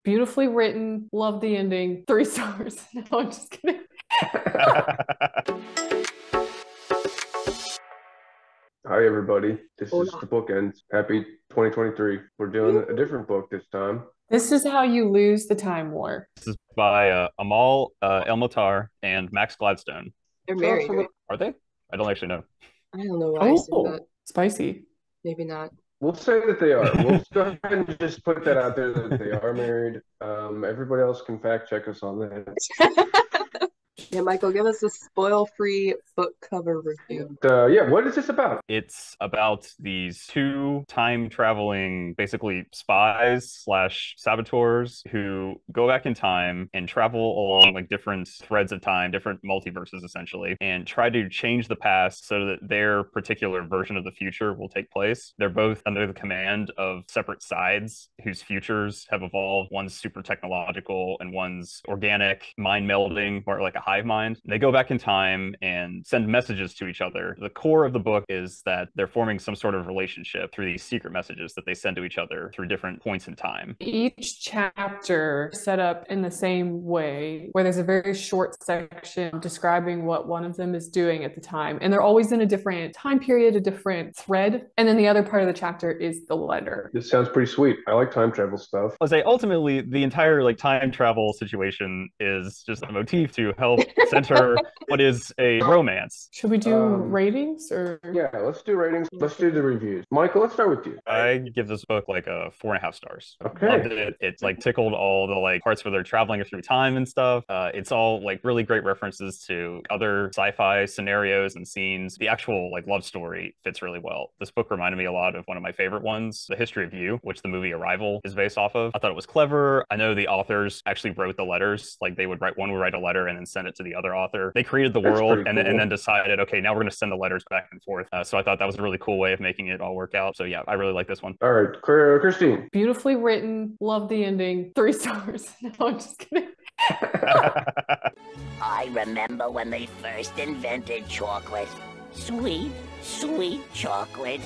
Beautifully written. Love the ending. 3 stars. No, I'm just kidding. Hi, everybody. This is Hola. the Bookends. Happy 2023. We're doing a different book this time. This is how you lose the time war. This is by Amal El-Mohtar and Max Gladstone. They're Sounds married, familiar. right? Are they? I don't actually know. I don't know why I said that. Spicy. Maybe not. We'll say that they are. We'll go ahead and just put that out there that they are married. Everybody else can fact check us on that. Yeah, Michael, give us a spoil-free book cover review. Yeah, what is this about? It's about these two time-traveling, basically spies slash saboteurs who go back in time and travel along like different threads of time, different multiverses essentially, and try to change the past so that their particular version of the future will take place. They're both under the command of separate sides whose futures have evolved. One's super technological and one's organic, mind melding, more like a hive mind. They go back in time and send messages to each other. The core of the book is that they're forming some sort of relationship through these secret messages that they send to each other through different points in time. Each chapter set up in the same way, where there's a very short section describing what one of them is doing at the time. And they're always in a different time period, a different thread. And then the other part of the chapter is the letter. This sounds pretty sweet. I like time travel stuff. I'll say ultimately the entire like time travel situation is just a motif to help center what is a romance. Should we do ratings or? Yeah, let's do ratings. Let's do the reviews. Michael, let's start with you. I give this book like a 4.5 stars. Okay. Loved it. It's like tickled all the like parts where they're traveling through time and stuff. It's all like really great references to other sci-fi scenarios and scenes. The actual like love story fits really well. This book reminded me a lot of one of my favorite ones, The History of You, which the movie Arrival is based off of. I thought it was clever. I know the authors actually wrote the letters. Like they would write a letter and then send it to the other author. They created the world and then decided, okay, now we're going to send the letters back and forth. So I thought that was a really cool way of making it all work out. So yeah, I really like this one. All right, Christine. Beautifully written. Love the ending. 3 stars. No, I'm just kidding. I remember when they first invented chocolate. Sweet, sweet chocolate.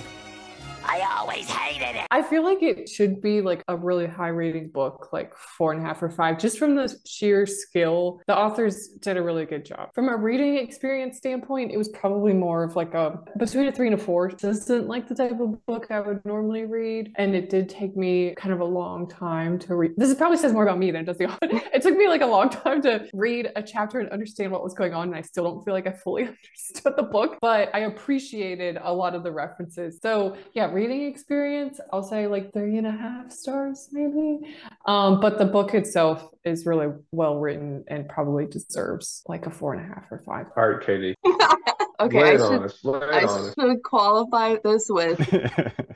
I always hated it. I feel like it should be like a really high rating book, like 4.5 or 5, just from the sheer skill. The authors did a really good job. From a reading experience standpoint, it was probably more of like a between a 3 and a 4. This isn't like the type of book I would normally read. And it did take me kind of a long time to read. This probably says more about me than it does the author. It took me like a long time to read a chapter and understand what was going on. And I still don't feel like I fully understood the book, but I appreciated a lot of the references. So yeah, reading experience, I'll say like 3.5 stars maybe. But the book itself is really well written and probably deserves like a 4.5 or 5. All right, Katie. Okay, Lay I it on us. should qualify this with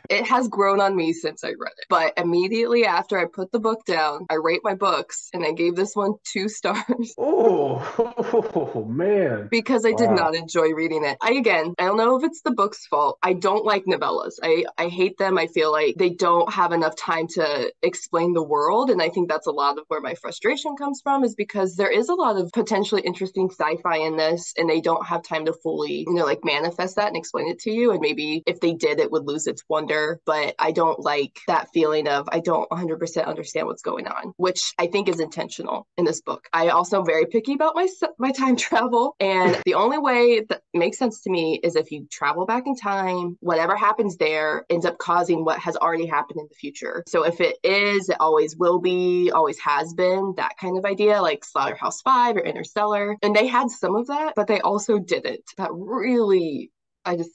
it has grown on me since I read it. But immediately after I put the book down, I rate my books and I gave this one 2 stars. Oh, man. Because I did not enjoy reading it. I don't know if it's the book's fault. I don't like novellas. I hate them. I feel like they don't have enough time to explain the world. And I think that's a lot of where my frustration comes from, is because there is a lot of potentially interesting sci-fi in this and they don't have time to fully, like manifest that and explain it to you. And maybe if they did, it would lose its wonder. But I don't like that feeling of I don't 100% understand what's going on, which I think is intentional in this book. I also am very picky about my time travel. And the only way that makes sense to me is if you travel back in time, whatever happens there ends up causing what has already happened in the future. So if it is, it always will be, always has been, that kind of idea, like Slaughterhouse-Five or Interstellar. And they had some of that, but they also didn't. That really, I just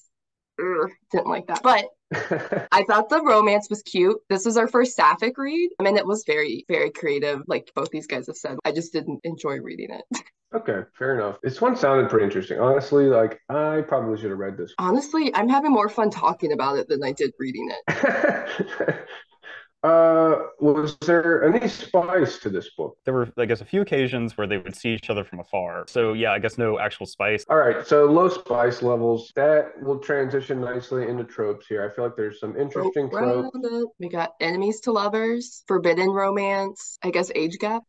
didn't like that. But I thought the romance was cute. This was our first sapphic read. I mean, it was very, very creative, like both these guys have said. I just didn't enjoy reading it. Okay, fair enough. This one sounded pretty interesting. Honestly, like, I probably should have read this. Honestly, I'm having more fun talking about it than I did reading it. Was there any spice to this book? There were, I guess, a few occasions where they would see each other from afar. So yeah, I guess no actual spice. All right, so low spice levels. That will transition nicely into tropes here. I feel like there's some interesting tropes. We got enemies to lovers, forbidden romance, I guess age gap.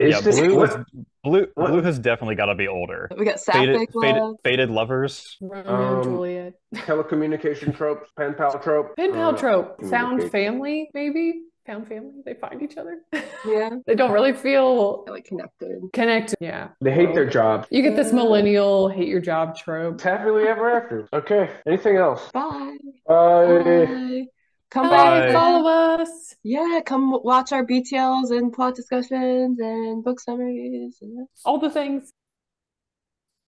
Blue has definitely got to be older. We got sapphic love. Faded lovers. Romeo and Juliet. Telecommunication tropes, pen pal trope. Pen pal trope. Found family, maybe? found family. They find each other. Yeah. They don't really feel Like connected. connected. Yeah. They hate their job. You get this millennial hate your job trope. It's happily ever after. Okay. Anything else? Bye. Bye. Bye. Come Bye. back. Follow us. Yeah, come watch our BTLs and plot discussions and book summaries. All the things.